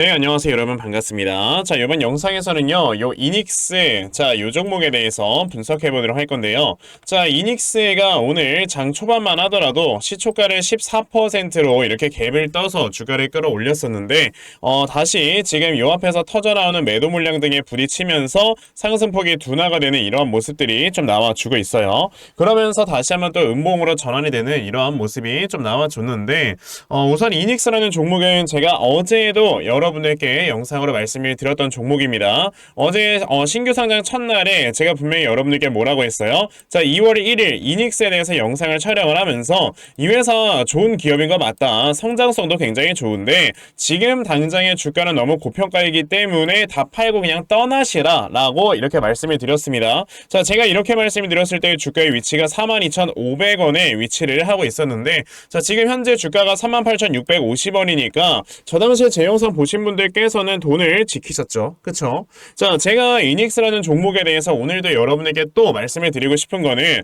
네, 안녕하세요 여러분, 반갑습니다. 자, 이번 영상에서는요 요 이닉스, 요 종목에 대해서 분석해 보도록 할 건데요. 자, 이닉스가 오늘 장 초반만 하더라도 시초가를 14%로 이렇게 갭을 떠서 주가를 끌어올렸었는데 다시 지금 요 앞에서 터져나오는 매도 물량 등에 부딪히면서 상승폭이 둔화가 되는 이러한 모습들이 좀 나와주고 있어요. 그러면서 다시 한번 또 음봉으로 전환이 되는 이러한 모습이 좀 나와줬는데, 우선 이닉스라는 종목은 제가 어제에도 여러분들께 영상으로 말씀을 드렸던 종목입니다. 어제 신규 상장 첫날에 제가 분명히 여러분들께 뭐라고 했어요? 자, 2월 1일 이닉스에 대해서 영상을 촬영을 하면서 이 회사 좋은 기업인 거 맞다, 성장성도 굉장히 좋은데 지금 당장의 주가는 너무 고평가이기 때문에 다 팔고 그냥 떠나시라 라고 이렇게 말씀을 드렸습니다. 자, 제가 이렇게 말씀을 드렸을 때 주가의 위치가 42,500원에 위치를 하고 있었는데, 자, 지금 현재 주가가 38,650원이니까 저 당시에 제 영상 보신 분들께서는 돈을 지키셨죠, 그쵸? 자, 제가 이닉스라는 종목에 대해서 오늘도 여러분에게 또 말씀을 드리고 싶은 거는,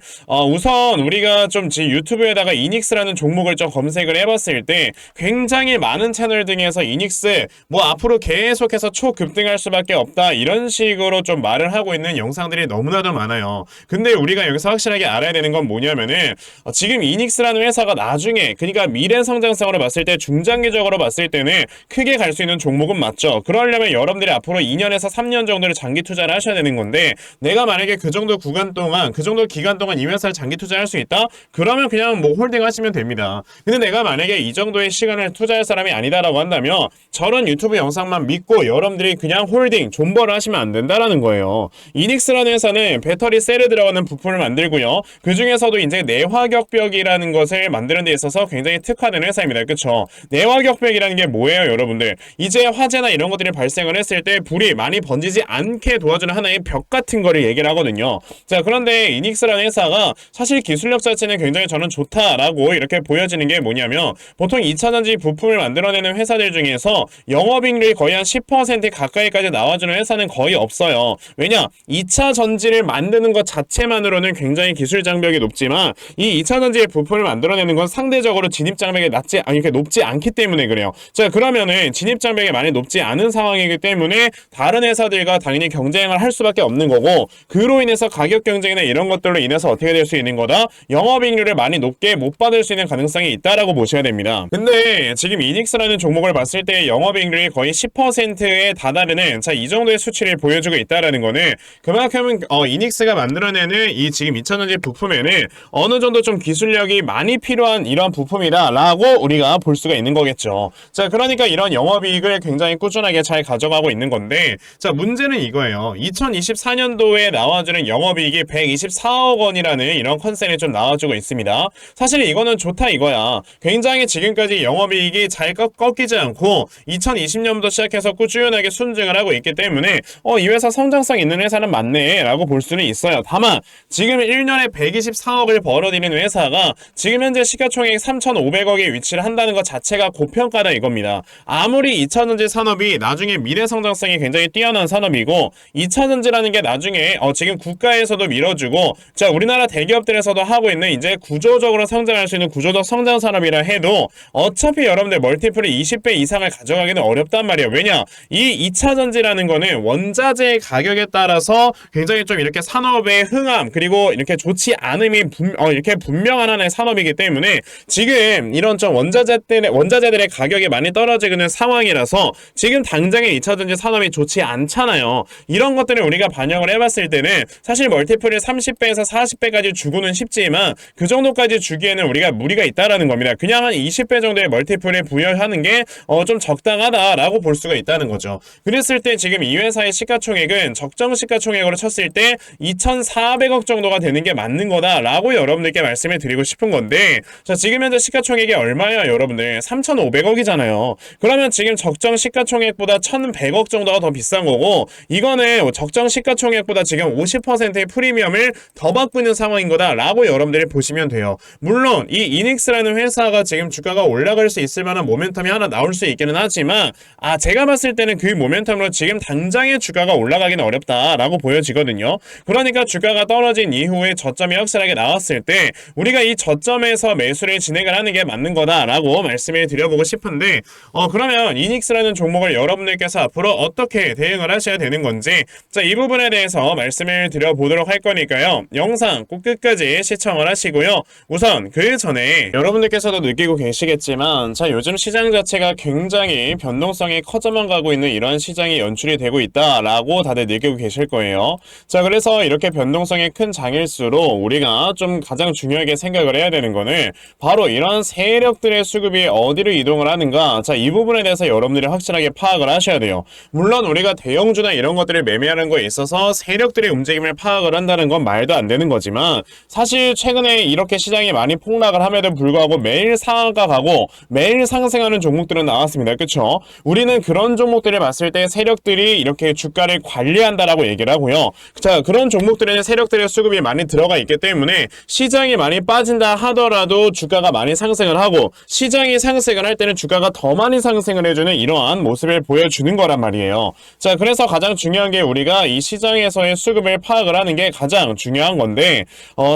우선 우리가 좀 유튜브에다가 이닉스라는 종목을 좀 검색을 해봤을 때 굉장히 많은 채널 등에서 이닉스 뭐 앞으로 계속해서 초급등할 수밖에 없다 이런 식으로 좀 말을 하고 있는 영상들이 너무나도 많아요. 근데 우리가 여기서 확실하게 알아야 되는 건 뭐냐면은, 지금 이닉스라는 회사가 나중에, 그러니까 미래 성장성으로 봤을 때, 중장기적으로 봤을 때는 크게 갈 수 있는 종목은 맞죠. 그러려면 여러분들이 앞으로 2년에서 3년 정도를 장기 투자를 하셔야 되는 건데, 내가 만약에 그 정도 구간 동안, 그 정도 기간 동안 이 회사를 장기 투자할 수 있다? 그러면 그냥 뭐 홀딩 하시면 됩니다. 근데 내가 만약에 이 정도의 시간을 투자할 사람이 아니다라고 한다면 저런 유튜브 영상만 믿고 여러분들이 그냥 홀딩, 존버를 하시면 안 된다라는 거예요. 이닉스라는 회사는 배터리 셀에 들어가는 부품을 만들고요. 그 중에서도 이제 내화격벽이라는 것을 만드는 데 있어서 굉장히 특화된 회사입니다. 그쵸? 내화격벽이라는 게 뭐예요, 여러분들? 이제 화재나 이런 것들이 발생을 했을 때 불이 많이 번지지 않게 도와주는 하나의 벽 같은 거를 얘기를 하거든요. 자, 그런데 이닉스라는 회사가 사실 기술력 자체는 굉장히 저는 좋다라고 이렇게 보여지는 게 뭐냐면, 보통 2차전지 부품을 만들어내는 회사들 중에서 영업이익률이 거의 한 10% 가까이까지 나와주는 회사는 거의 없어요. 왜냐? 2차 전지를 만드는 것 자체만으로는 굉장히 기술 장벽이 높지만 이 2차 전지의 부품을 만들어내는 건 상대적으로 진입 장벽이 이렇게 높지 않기 때문에 그래요. 자, 그러면은 진입 장벽이 많이 높지 않은 상황이기 때문에 다른 회사들과 당연히 경쟁을 할 수밖에 없는 거고, 그로 인해서 가격 경쟁이나 이런 것들로 인해서 어떻게 될 수 있는 거다? 영업이익률을 많이 높게 못 받을 수 있는 가능성이 있다라고 보셔야 됩니다. 근데 지금 이닉스라는 종목을 봤을 때 영업이익률이 거의 10%에 다다르는, 자, 이 정도의 수치를 보여주고 있다라는 거는 그만큼 이닉스가 만들어내는 이 지금 2차전지 부품에는 어느 정도 좀 기술력이 많이 필요한 이러한 부품이다라고 우리가 볼 수가 있는 거겠죠. 자, 그러니까 이런 영업이익을 굉장히 꾸준하게 잘 가져가고 있는 건데, 자, 문제는 이거예요. 2024년도에 나와주는 영업이익이 124억 원이라는 이런 컨셉이 좀 나와주고 있습니다. 사실 이거는 좋다 이거야. 굉장히 지금까지 영업이익이 잘 꺾이지 않고 2020년부터 시작해서 꾸준하게 순증을 하고 있기 때문에 이 회사 성장성 있는 회사는 맞네 라고 볼 수는 있어요. 다만 지금 1년에 124억을 벌어들이는 회사가 지금 현재 시가총액 3,500억에 위치를 한다는 것 자체가 고평가다 이겁니다. 아무리 2차전지 산업이 나중에 미래 성장성이 굉장히 뛰어난 산업이고, 2차전지라는 게 나중에 지금 국가에서도 밀어주고, 자, 우리나라 대기업들에서도 하고 있는 이제 구조적으로 성장할 수 있는 구조적 성장 산업이라 해도 어차피 여러분들 멀티플이 20배 이상을 가져가기는 어렵단 말이에요. 왜냐? 이 2차전지라는 거는 원자재 가격에 따라서 굉장히 좀 이렇게 산업의 흥함, 그리고 이렇게 좋지 않음이 이렇게 분명한 하나의 산업이기 때문에 지금 이런 좀 원자재들의 가격이 많이 떨어지는 상황이라서 지금 당장의 2차전지 산업이 좋지 않잖아요. 이런 것들을 우리가 반영을 해봤을 때는 사실 멀티플을 30배에서 40배까지 주고는 쉽지만 그 정도까지 주기에는 우리가 무리가 있다라는 겁니다. 그냥 한 20배 정도의 멀티플을 부여하는 게 좀 적당하다라고 볼 수가 있다는 거죠. 그랬을 때 지금 이 회사의 시가총액은 적정 시가총액으로 쳤을 때 2,400억 정도가 되는 게 맞는 거다라고 여러분들께 말씀을 드리고 싶은 건데, 자, 지금 현재 시가총액이 얼마예요, 여러분들? 3,500억이잖아요. 그러면 지금 적정 시가총액보다 1,100억 정도가 더 비싼 거고, 이거는 적정 시가총액보다 지금 50%의 프리미엄을 더 받고 있는 상황인 거다라고 여러분들이 보시면 돼요. 물론 이 이닉스라는 회사가 지금 주가가 올라갈 수 있을 만한 모멘텀이 하나 나올 수 있기는 하지만, 제가 봤을 때는 그 모멘텀으로 지금 당장의 주가가 올라가기는 어렵다라고 보여지거든요. 그러니까 주가가 떨어진 이후에 저점이 확실하게 나왔을 때 우리가 이 저점에서 매수를 진행을 하는 게 맞는 거다라고 말씀을 드려보고 싶은데, 그러면 이닉스 이닉스라는 종목을 여러분들께서 앞으로 어떻게 대응을 하셔야 되는 건지 자, 이 부분에 대해서 말씀을 드려보도록 할 거니까요. 영상 꼭 끝까지 시청을 하시고요. 우선 그 전에 여러분들께서도 느끼고 계시겠지만 자, 요즘 시장 자체가 굉장히 변동성이 커져만 가고 있는 이런 시장이 연출이 되고 있다라고 다들 느끼고 계실 거예요. 자, 그래서 이렇게 변동성이 큰 장일수록 우리가 좀 가장 중요하게 생각을 해야 되는 거는 바로 이런 세력들의 수급이 어디로 이동을 하는가. 자, 이 부분에 대해서 여러분들이 확실하게 파악을 하셔야 돼요. 물론 우리가 대형주나 이런 것들을 매매하는 거에 있어서 세력들의 움직임을 파악을 한다는 건 말도 안 되는 거지만 사실 최근에 이렇게 시장이 많이 폭락을 함에도 불구하고 매일 상한가 가고 매일 상승하는 종목들은 나왔습니다. 그쵸? 우리는 그런 종목들을 봤을 때 세력들이 이렇게 주가를 관리한다라고 얘기를 하고요. 자, 그런 종목들에는 세력들의 수급이 많이 들어가 있기 때문에 시장이 많이 빠진다 하더라도 주가가 많이 상승을 하고 시장이 상승을 할 때는 주가가 더 많이 상승을 해주는 이러한 모습을 보여주는 거란 말이에요. 자, 그래서 가장 중요한 게 우리가 이 시장에서의 수급을 파악을 하는 게 가장 중요한 건데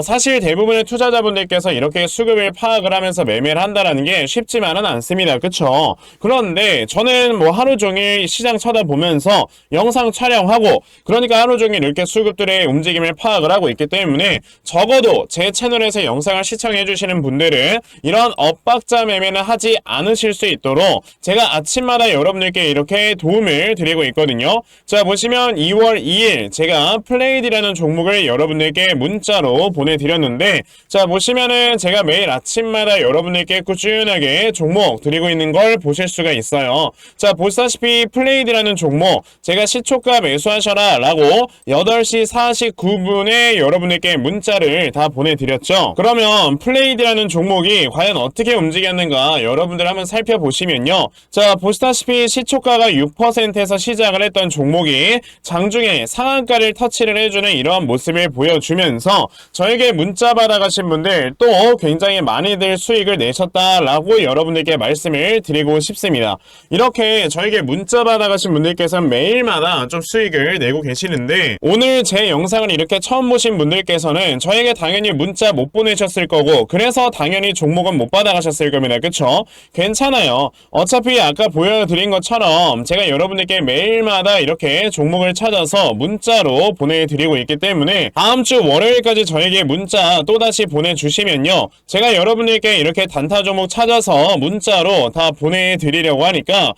사실 대부분의 투자자분들께서 이렇게 수급을 파악을 하면서 매매를 한다라는 게 쉽지만은 않습니다. 그쵸? 그런데 저는 뭐 하루 종일 시장 쳐다보면서 영상 촬영하고 그러니까 하루 종일 이렇게 수급들의 움직임을 파악을 하고 있기 때문에 적어도 제 채널에서 영상을 시청해 주시는 분들은 이런 엇박자 매매는 하지 않으실 수 있도록 제가 아침마다 여러분들께 이렇게 도움을 드리고 있거든요. 자, 보시면 2월 2일 제가 플레이드라는 종목을 여러분들께 문자로 보내드렸는데 자, 보시면은 제가 매일 아침마다 여러분들께 꾸준하게 종목 드리고 있는 걸 보실 수가 있어요. 자, 보시다시피 플레이드라는 종목 제가 시초가 매수하셔라 라고 8시 49분에 여러분들께 문자를 다 보내드렸죠. 그러면 플레이드라는 종목이 과연 어떻게 움직였는가 여러분들 한번 살펴보시면요. 자, 보시다시피 시초가가 6%에서 시작을 했던 종목이 장중에 상한가를 터치를 해주는 이러한 모습을 보여주면서 저에게 문자 받아가신 분들 또 굉장히 많이들 수익을 내셨다라고 여러분들께 말씀을 드리고 싶습니다. 이렇게 저에게 문자 받아가신 분들께서는 매일마다 좀 수익을 내고 계시는데 오늘 제 영상을 이렇게 처음 보신 분들께서는 저에게 당연히 문자 못 보내셨을 거고 그래서 당연히 종목은 못 받아가셨을 겁니다. 그쵸? 괜찮아요. 어차피 아까 보여드린 것처럼 제가 여러분들께 매일마다 이렇게 종목을 찾아서 문자로 보내드리고 있기 때문에 다음 주 월요일까지 저에게 문자 또다시 보내주시면요. 제가 여러분들께 이렇게 단타 종목 찾아서 문자로 다 보내드리려고 하니까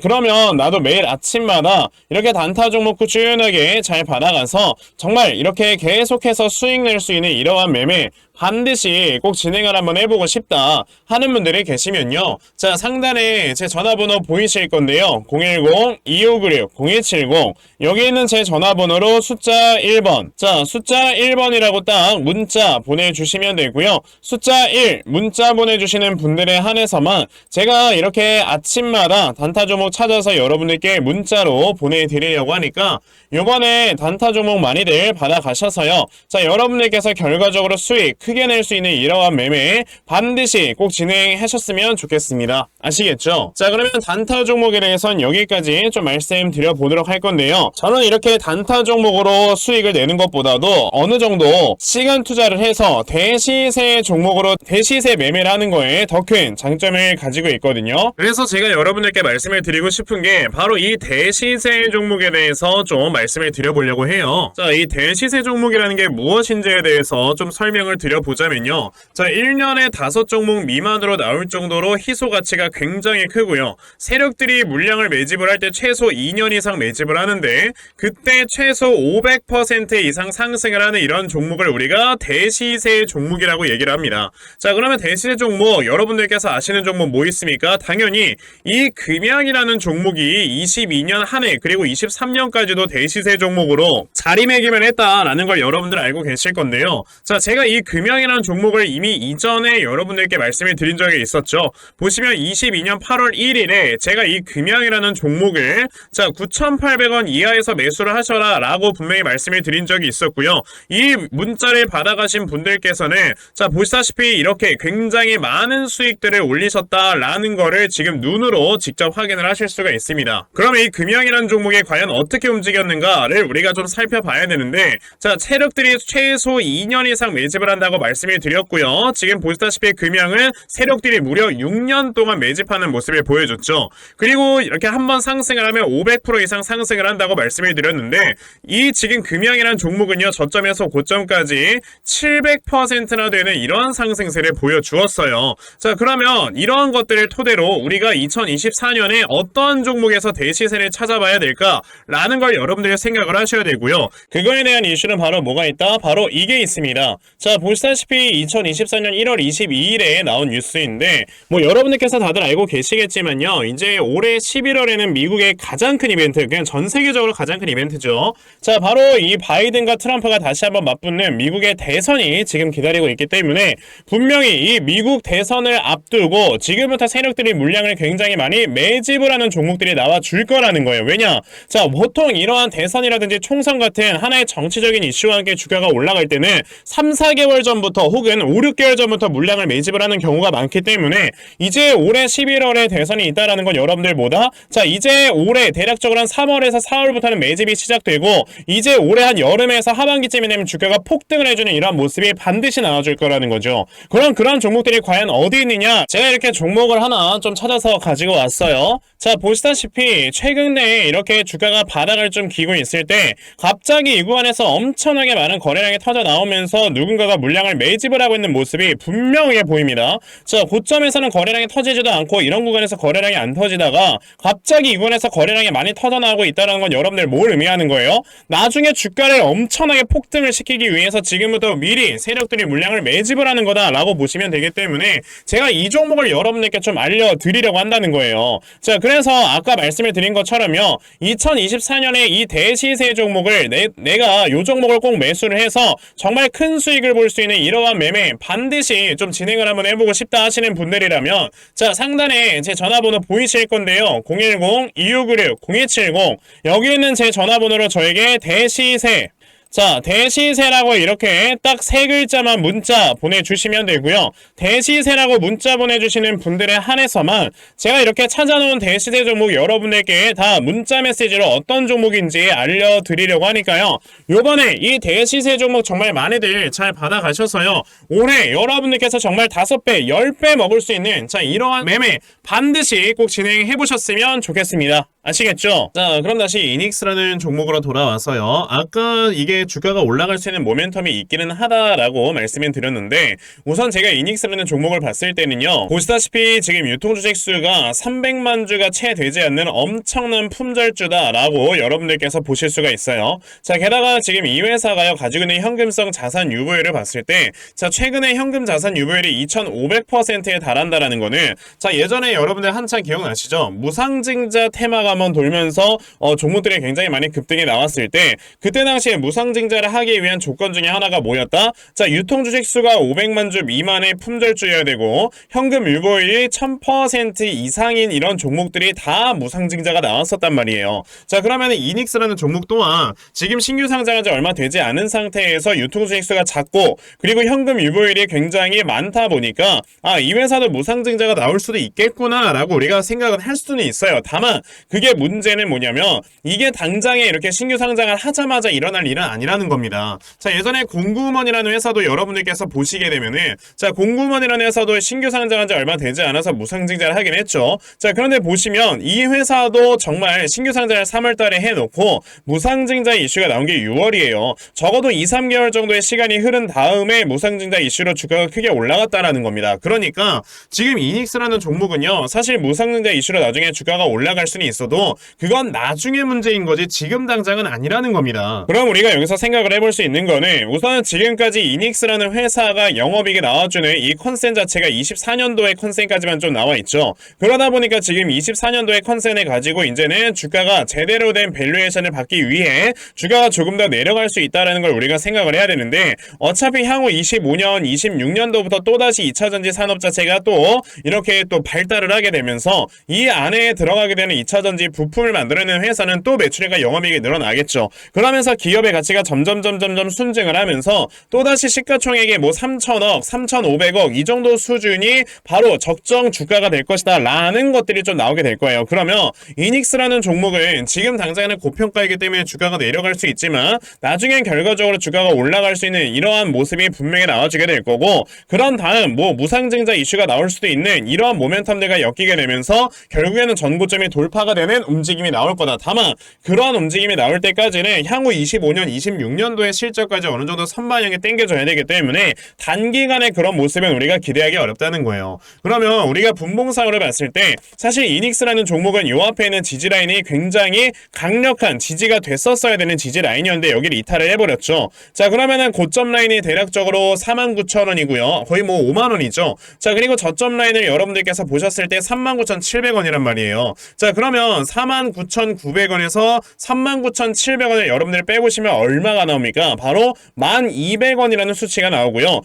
그러면 나도 매일 아침마다 이렇게 단타 종목 꾸준하게 잘 받아가서 정말 이렇게 계속해서 수익 낼 수 있는 이러한 매매 반드시 꼭 진행을 한번 해보고 싶다 하는 분들이 계시면요. 자, 상단에 제 전화번호 보이실 건데요. 010-2596-0170 여기 있는 제 전화번호로 숫자 1번 자, 숫자 1번이라고 딱 문자 보내주시면 되고요. 숫자 1 문자 보내주시는 분들에 한해서만 제가 이렇게 아침마다 단타 종목 찾아서 여러분들께 문자로 보내드리려고 하니까 요번에 단타 종목 많이들 받아가셔서요. 자, 여러분들께서 결과적으로 수익 크게 낼 수 있는 이러한 매매 반드시 꼭 진행하셨으면 좋겠습니다. 아시겠죠? 자, 그러면 단타 종목에 대해서는 여기까지 좀 말씀드려보도록 할 건데요. 저는 이렇게 단타 종목으로 수익을 내는 것보다도 어느 정도 시간 투자를 해서 대시세 종목으로 대시세 매매를 하는 거에 더 큰 장점을 가지고 있거든요. 그래서 제가 여러분들께 말씀을 드리고 싶은 게 바로 이 대시세 종목에 대해서 좀 말씀을 드려보려고 해요. 자, 이 대시세 종목이라는 게 무엇인지에 대해서 좀 설명을 드려보자면요. 자, 1년에 5종목 미만으로 나올 정도로 희소 가치가 굉장히 크고요. 세력들이 물량을 매집을 할 때 최소 2년 이상 매집을 하는데 그때 최소 500% 이상 상승을 하는 이런 종목을 우리가 대시세 종목이라고 얘기를 합니다. 자, 그러면 대시세 종목 여러분들께서 아시는 종목 뭐 있습니까? 당연히 이 금양이라는 종목이 22년 한 해 그리고 23년까지도 대시세 종목으로 자리매김을 했다라는 걸 여러분들 알고 계실 건데요. 자, 제가 이 금양이라는 종목을 이미 이전에 여러분들께 말씀을 드린 적이 있었죠. 보시면 22년 8월 1일에 제가 이 금양이라는 종목을 자 9,800원 이하에서 매수를 하셔라 라고 분명히 말씀을 드린 적이 있었고요. 이 문자를 받아가신 분들께서는 자 보시다시피 이렇게 굉장히 많은 수익들을 올리셨다라는 거를 지금 눈으로 직접 확인을 하실 수가 있습니다. 그럼 이 금양이라는 종목이 과연 어떻게 움직였는가를 우리가 좀 살펴봐야 되는데 자 세력들이 최소 2년 이상 매집을 한다고 있다라고 말씀을 드렸고요. 지금 보시다시피 금양은 세력들이 무려 6년 동안 매집하는 모습을 보여줬죠. 그리고 이렇게 한번 상승을 하면 500% 이상 상승을 한다고 말씀을 드렸는데 이 지금 금양이라는 종목은요. 저점에서 고점까지 700%나 되는 이런 상승세를 보여주었어요. 자, 그러면 이러한 것들을 토대로 우리가 2024년에 어떤 종목에서 대시세를 찾아봐야 될까라는 걸 여러분들이 생각을 하셔야 되고요. 그거에 대한 이슈는 바로 뭐가 있다? 바로 이게 있습니다. 자, 보시다시피 2024년 1월 22일에 나온 뉴스인데 뭐 여러분들께서 다들 알고 계시겠지만요. 이제 올해 11월에는 미국의 가장 큰 이벤트, 그냥 전 세계적으로 가장 큰 이벤트죠. 자, 바로 이 바이든과 트럼프가 다시 한번 맞붙는 미국의 대선이 지금 기다리고 있기 때문에 분명히 이 미국 대선을 앞두고 지금부터 세력들이 물량을 굉장히 많이 매집을 하는 종목들이 나와 줄 거라는 거예요. 왜냐? 자, 보통 이러한 대선이라든지 총선 같은 하나의 정치적인 이슈와 함께 주가가 올라갈 때는 3, 4개월 전부터 혹은 5, 6개월 전부터 물량을 매집을 하는 경우가 많기 때문에 이제 올해 11월에 대선이 있다라는 건 여러분들 뭐다? 자, 이제 올해 대략적으로 한 3월에서 4월부터는 매집이 시작되고 이제 올해 한 여름에서 하반기쯤이 되면 주가가 폭등을 해주는 이러한 모습이 반드시 나와줄 거라는 거죠. 그럼 그런 종목들이 과연 어디 있느냐? 제가 이렇게 종목을 하나 좀 찾아서 가지고 왔어요. 자, 보시다시피 최근에 이렇게 주가가 바닥을 좀 기고 있을 때 갑자기 이 구간에서 엄청나게 많은 거래량이 터져 나오면서 누군가가 물량을 매집을 하고 있는 모습이 분명해 보입니다. 자, 고점에서는 거래량이 터지지도 않고 이런 구간에서 거래량이 안 터지다가 갑자기 이 구간에서 거래량이 많이 터져 나오고 있다는 건 여러분들 뭘 의미하는 거예요? 나중에 주가를 엄청나게 폭등을 시키기 위해서 지금부터 미리 세력들이 물량을 매집을 하는 거다라고 보시면 되기 때문에 제가 이 종목을 여러분들께 좀 알려드리려고 한다는 거예요. 자, 그래서 아까 말씀을 드린 것처럼요. 2024년에 이 대시세 종목을 내가 이 종목을 꼭 매수를 해서 정말 큰 수익을 볼 수 있는 이러한 매매 반드시 좀 진행을 한번 해보고 싶다 하시는 분들이라면 자, 상단에 제 전화번호 보이실 건데요. 010-2696-0270 여기 있는 제 전화번호로 저에게 대시세 자, 대시세라고 이렇게 딱 세 글자만 문자 보내주시면 되고요. 대시세라고 문자 보내주시는 분들에 한해서만 제가 이렇게 찾아놓은 대시세 종목 여러분들께 다 문자 메시지로 어떤 종목인지 알려드리려고 하니까요. 요번에 이 대시세 종목 정말 많이들 잘 받아가셔서요. 올해 여러분들께서 정말 5배, 10배 먹을 수 있는 자, 이러한 매매 반드시 꼭 진행해보셨으면 좋겠습니다. 아시겠죠? 자, 그럼 다시 이닉스라는 종목으로 돌아와서요. 아까 이게 주가가 올라갈 수 있는 모멘텀이 있기는 하다라고 말씀을 드렸는데 우선 제가 이닉스라는 종목을 봤을 때는요. 보시다시피 지금 유통주식 수가 300만 주가 채 되지 않는 엄청난 품절주다라고 여러분들께서 보실 수가 있어요. 자, 게다가 지금 이 회사가요. 가지고 있는 현금성 자산 유보율을 봤을 때 자, 최근에 현금 자산 유보율이 2500%에 달한다라는 거는 자, 예전에 여러분들 한창 기억나시죠? 무상증자 테마가 한번 돌면서 종목들이 굉장히 많이 급등이 나왔을 때 그때 당시에 무상증자를 하기 위한 조건 중에 하나가 뭐였다? 자, 유통주식 수가 500만 주 미만의 품절주여야 되고 현금 유보율이 1000% 이상인 이런 종목들이 다 무상증자가 나왔었단 말이에요. 자, 그러면 이닉스라는 종목 또한 지금 신규 상장한 지 얼마 되지 않은 상태에서 유통주식 수가 작고 그리고 현금 유보율이 굉장히 많다 보니까 이 회사도 무상증자가 나올 수도 있겠구나 라고 우리가 생각은 할 수는 있어요. 다만 그게 문제는 뭐냐면 이게 당장에 이렇게 신규 상장을 하자마자 일어날 일은 아니라는 겁니다. 자, 예전에 공구먼이라는 회사도 여러분들께서 보시게 되면은 자, 공구먼이라는 회사도 신규 상장한 지 얼마 되지 않아서 무상증자를 하긴 했죠. 자, 그런데 보시면 이 회사도 정말 신규 상장을 3월 달에 해놓고 무상증자 이슈가 나온 게 6월이에요. 적어도 2, 3개월 정도의 시간이 흐른 다음에 무상증자 이슈로 주가가 크게 올라갔다라는 겁니다. 그러니까 지금 이닉스라는 종목은요. 사실 무상증자 이슈로 나중에 주가가 올라갈 수는 있어도 그건 나중에 문제인 거지 지금 당장은 아니라는 겁니다. 그럼 우리가 여기서 생각을 해볼 수 있는 거는 우선은 지금까지 이닉스라는 회사가 영업이익에 나와주는 이 컨센 자체가 24년도의 컨센까지만 좀 나와있죠. 그러다 보니까 지금 24년도의 컨센을 가지고 이제는 주가가 제대로 된 밸류에이션을 받기 위해 주가가 조금 더 내려갈 수 있다는 걸 우리가 생각을 해야 되는데 어차피 향후 25년, 26년도부터 또다시 2차전지 산업 자체가 또 이렇게 또 발달을 하게 되면서 이 안에 들어가게 되는 2차전지 만든다든지 부품을 만들어내는 회사는 또 매출액과 영업이익이 늘어나겠죠. 그러면서 기업의 가치가 점점 순증을 하면서 또다시 시가총액이 뭐 3천억, 3,500억 이 정도 수준이 바로 적정 주가가 될 것이다 라는 것들이 좀 나오게 될 거예요. 그러면 이닉스라는 종목은 지금 당장에는 고평가이기 때문에 주가가 내려갈 수 있지만 나중엔 결과적으로 주가가 올라갈 수 있는 이러한 모습이 분명히 나와주게 될 거고, 그런 다음 뭐 무상증자 이슈가 나올 수도 있는 이러한 모멘텀들과 엮이게 되면서 결국에는 전고점이 돌파가 되는 움직임이 나올 거다. 다만 그러한 움직임이 나올 때까지는 향후 25년, 26년도의 실적까지 어느 정도 선반영에 땡겨줘야 되기 때문에 단기간에 그런 모습은 우리가 기대하기 어렵다는 거예요. 그러면 우리가 분봉상으로 봤을 때 사실 이닉스라는 종목은 요 앞에 있는 지지 라인이 굉장히 강력한 지지가 됐었어야 되는 지지 라인이었는데 여기를 이탈을 해버렸죠. 자, 그러면은 고점 라인이 대략적으로 49,000원이고요. 거의 뭐 5만원이죠. 자, 그리고 저점 라인을 여러분들께서 보셨을 때 39,700원이란 말이에요. 자, 그러면 49,900원에서 39,700원을 여러분들 빼보시면 얼마가 나옵니까? 바로 1,200원이라는 수치가 나오고요.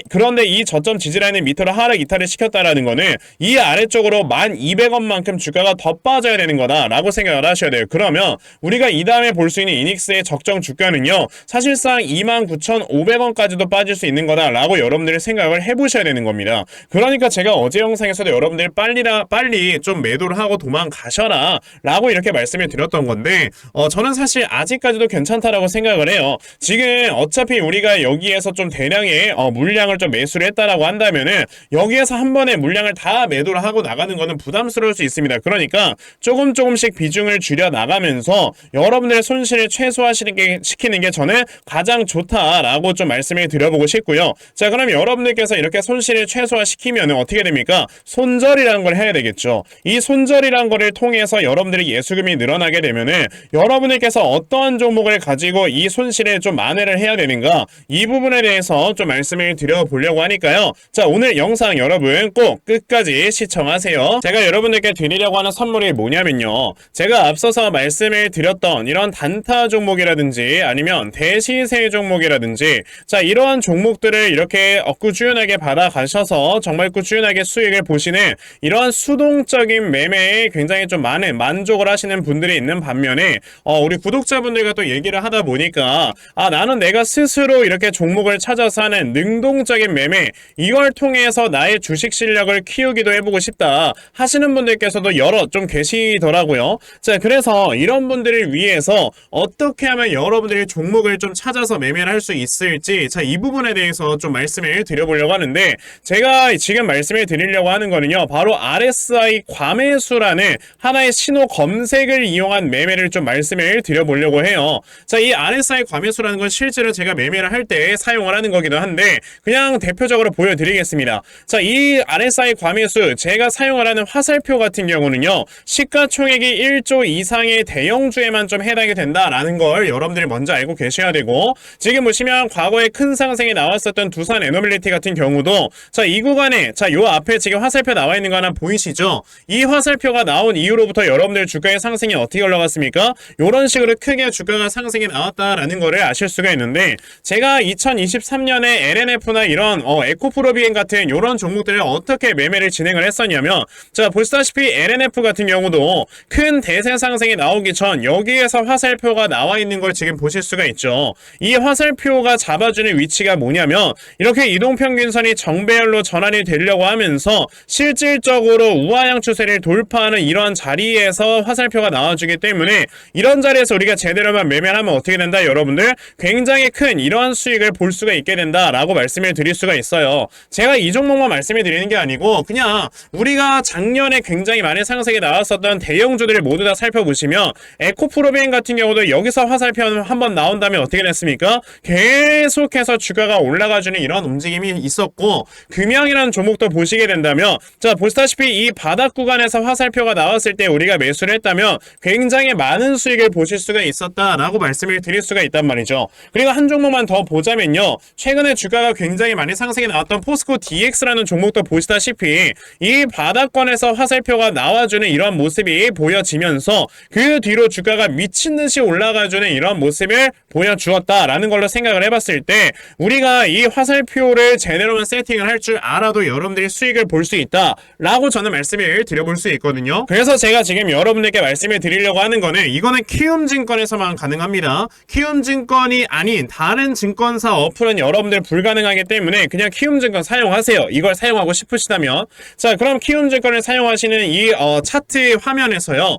그런데 이 저점 지지라인을 밑으로 하락 이탈을 시켰다라는 거는 이 아래쪽으로 1,200원만큼 주가가 더 빠져야 되는 거다라고 생각을 하셔야 돼요. 그러면 우리가 이 다음에 볼 수 있는 이닉스의 적정 주가는요, 사실상 29,500원까지도 빠질 수 있는 거다라고 여러분들이 생각을 해보셔야 되는 겁니다. 그러니까 제가 어제 영상에서도 여러분들 빨리 좀 매도를 하고 도망가셔라 라고 이렇게 말씀을 드렸던 건데, 저는 사실 아직까지도 괜찮다라고 생각을 해요. 지금 어차피 우리가 여기에서 좀 대량의 물량을 좀 매수를 했다라고 한다면은 여기에서 한 번에 물량을 다 매도를 하고 나가는 거는 부담스러울 수 있습니다. 그러니까 조금씩 비중을 줄여 나가면서 여러분들의 손실을 최소화시키는 게 저는 가장 좋다라고 좀 말씀을 드려보고 싶고요. 자, 그럼 여러분들께서 이렇게 손실을 최소화시키면 어떻게 됩니까? 손절이라는 걸 해야 되겠죠. 이 손절이라는 거를 통해서 여러분들의 예수금이 늘어나게 되면은 여러분들께서 어떠한 종목을 가지고 이 손실을 좀 만회를 해야 되는가, 이 부분에 대해서 좀 말씀을 드려보려고 하니까요. 자, 오늘 영상 여러분 꼭 끝까지 시청하세요. 제가 여러분들께 드리려고 하는 선물이 뭐냐면요, 제가 앞서서 말씀을 드렸던 이런 단타 종목이라든지 아니면 대시세 종목이라든지, 자, 이러한 종목들을 이렇게 꾸준하게 받아가셔서 정말 꾸준하게 수익을 보시는 이러한 수동적인 매매에 굉장히 좀 많은 만족을 하시는 분들이 있는 반면에 우리 구독자분들과 또 얘기를 하다 보니까 나는 내가 스스로 이렇게 종목을 찾아서 하는 능동적인 매매, 이걸 통해서 나의 주식 실력을 키우기도 해보고 싶다 하시는 분들께서도 여러 좀 계시더라고요. 자, 그래서 이런 분들을 위해서 어떻게 하면 여러분들이 종목을 좀 찾아서 매매를 할 수 있을지, 자, 이 부분에 대해서 좀 말씀을 드려보려고 하는데, 제가 지금 말씀을 드리려고 하는 거는요, 바로 RSI 과매수라는 하나의 신호 검색을 이용한 매매를 좀 말씀을 드려보려고 해요. 자, 이 RSI 과매수라는 건 실제로 제가 매매를 할 때 사용을 하는 거기도 한데 그냥 대표적으로 보여드리겠습니다. 자, 이 RSI 과매수 제가 사용을 하는 화살표 같은 경우는요, 시가총액이 1조 이상의 대형주에만 좀 해당이 된다라는 걸 여러분들이 먼저 알고 계셔야 되고, 지금 보시면 과거에 큰 상승이 나왔었던 두산 에너빌리티 같은 경우도 자, 이 구간에 자, 요 앞에 지금 화살표 나와 있는 거 하나 보이시죠? 이 화살표가 나온 이후로부터 여러분들 주가의 상승이 어떻게 올라갔습니까? 요런 식으로 크게 주가가 상승이 나왔다라는 거를 아실 수가 있는데, 제가 2023년에 LNF나 이런 에코프로비엔 같은 요런 종목들을 어떻게 매매를 진행을 했었냐면, 자, 보시다시피 LNF 같은 경우도 큰 대세 상승이 나오기 전 여기에서 화살표가 나와 있는 걸 지금 보실 수가 있죠. 이 화살표가 잡아주는 위치가 뭐냐면 이렇게 이동평균선이 정배열로 전환이 되려고 하면서 실질적으로 우하향 추세를 돌파하는 이러한 자리에서 화살표가 나와주기 때문에 이런 자리에서 우리가 제대로만 매매를 하면 어떻게 된다? 여러분들 굉장히 큰 이러한 수익을 볼 수가 있게 된다라고 말씀을 드릴 수가 있어요. 제가 이 종목만 말씀을 드리는 게 아니고 그냥 우리가 작년에 굉장히 많은 상승이 나왔었던 대형주들을 모두 다 살펴보시면 에코프로비엔 같은 경우도 여기서 화살표 한번 나온 다음에 어떻게 됐습니까? 계속해서 주가가 올라가주는 이런 움직임이 있었고, 금양이라는 종목도 보시게 된다면 자, 보시다시피 이 바닥 구간에서 화살표가 나왔을 때 우리가 매수를 했다면 굉장히 많은 수익을 보실 수가 있었다라고 말씀을 드릴 수가 있단 말이죠. 그리고 한 종목만 더 보자면요, 최근에 주가가 굉장히 많이 상승이 나왔던 포스코 DX라는 종목도 보시다시피 이 바닥권에서 화살표가 나와주는 이런 모습이 보여지면서 그 뒤로 주가가 미친듯이 올라가주는 이런 모습을 보여주었다라는 걸로 생각을 해봤을 때 우리가 이 화살표를 제대로만 세팅을 할 줄 알아도 여러분들이 수익을 볼 수 있다라고 저는 말씀을 드려볼 수 있거든요. 그래서 제가 지금 지금 여러분들께 말씀을 드리려고 하는 거는 이거는 키움증권에서만 가능합니다. 키움증권이 아닌 다른 증권사 어플은 여러분들 불가능하기 때문에 그냥 키움증권 사용하세요. 이걸 사용하고 싶으시다면. 자, 그럼 키움증권을 사용하시는 이 차트 화면에서요.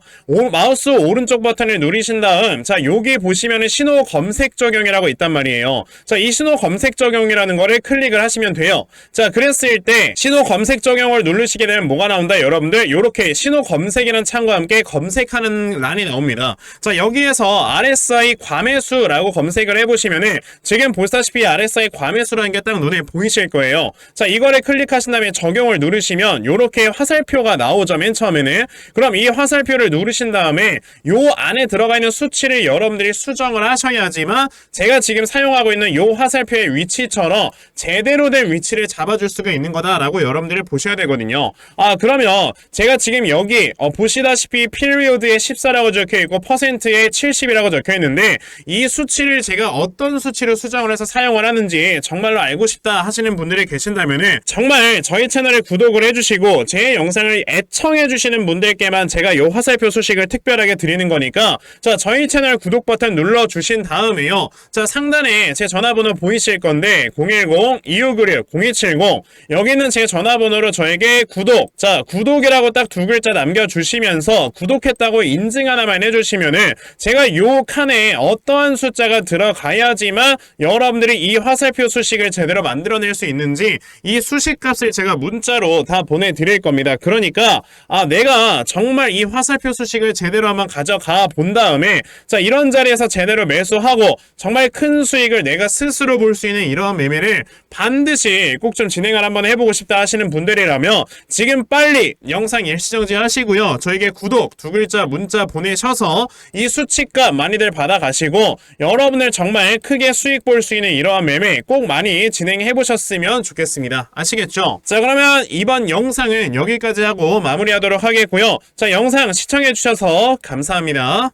마우스 오른쪽 버튼을 누르신 다음 자, 여기 보시면은 신호 검색 적용이라고 있단 말이에요. 자, 이 신호 검색 적용이라는 거를 클릭을 하시면 돼요. 자, 그랬을 때 신호 검색 적용을 누르시게 되면 뭐가 나온다? 여러분들 요렇게 신호 검색이라는 창과 함께 검색하는 란이 나옵니다. 자, 여기에서 RSI 과매수라고 검색을 해보시면은 지금 보시다시피 RSI 과매수라는 게 딱 눈에 보이실 거예요. 자, 이거를 클릭하신 다음에 적용을 누르시면 요렇게 화살표가 나오죠. 맨 처음에는. 그럼 이 화살표를 누르신 다음에 요 안에 들어가 있는 수치를 여러분들이 수정을 하셔야지만 제가 지금 사용하고 있는 요 화살표의 위치처럼 제대로 된 위치를 잡아줄 수가 있는 거다라고 여러분들이 보셔야 되거든요. 그러면 제가 지금 여기 보시다시피 피리오드에 14라고 적혀있고 퍼센트에 70이라고 적혀있는데 이 수치를 제가 어떤 수치로 수정을 해서 사용을 하는지 정말로 알고 싶다 하시는 분들이 계신다면은 정말 저희 채널에 구독을 해주시고 제 영상을 애청해주시는 분들께만 제가 요 화살표 소식을 특별하게 드리는 거니까 자, 저희 채널 구독 버튼 눌러주신 다음에요. 자, 상단에 제 전화번호 보이실 건데 010-2596-0270 여기는 제 전화번호로 저에게 구독, 자, 구독이라고 딱 두 글자 남겨주시면서 구독했다고 인증 하나만 해주시면은 제가 요 칸에 어떠한 숫자가 들어가야지만 여러분들이 이 화살표 수식을 제대로 만들어낼 수 있는지 이 수식 값을 제가 문자로 다 보내드릴 겁니다. 그러니까 내가 정말 이 화살표 수식을 제대로 한번 가져가 본 다음에 자, 이런 자리에서 제대로 매수하고 정말 큰 수익을 내가 스스로 볼 수 있는 이러한 매매를 반드시 꼭 좀 진행을 한번 해보고 싶다 하시는 분들이라면 지금 빨리 영상 일시정지 하시고요. 저에게 구독 두 글자 문자 보내셔서 이 수치값 많이들 받아가시고 여러분들 정말 크게 수익 볼 수 있는 이러한 매매 꼭 많이 진행해 보셨으면 좋겠습니다. 아시겠죠? 자, 그러면 이번 영상은 여기까지 하고 마무리하도록 하겠고요. 자, 영상 시청해 주셔서 감사합니다.